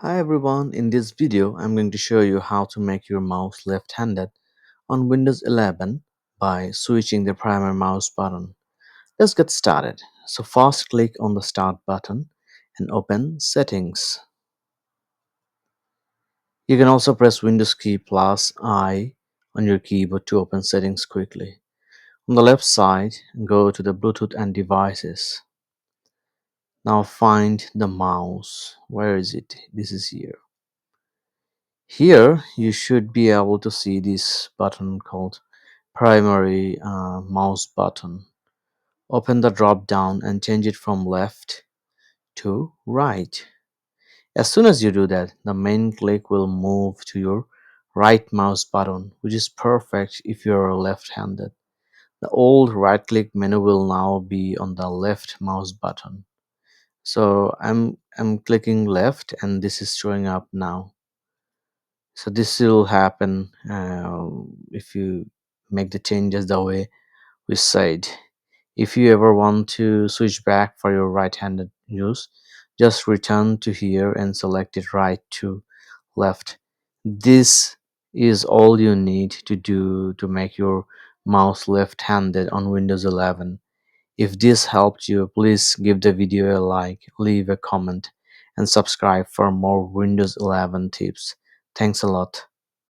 Hi everyone, in this video I'm going to show you how to make your mouse left-handed on Windows 11 by switching the primary mouse button. Let's get started. So first click on the start button and open settings. You can also press Windows key plus I on your keyboard to open settings quickly. On the left side, go to the Bluetooth and devices. Now find the mouse. Where is it? This is here. Here you should be able to see this button called primary mouse button. Open the drop down and change it from left to right. As soon as you do that, the main click will move to your right mouse button, which is perfect if you're left-handed. The old right click menu will now be on the left mouse button. So I'm clicking left and this is showing up now. So this will happen if you make the changes the way we said. If you ever want to switch back for your right-handed use, just return to here and select it right to left. This is all you need to do to make your mouse left-handed on Windows 11. If this helped you, please give the video a like, leave a comment, and subscribe for more Windows 11 tips. Thanks a lot.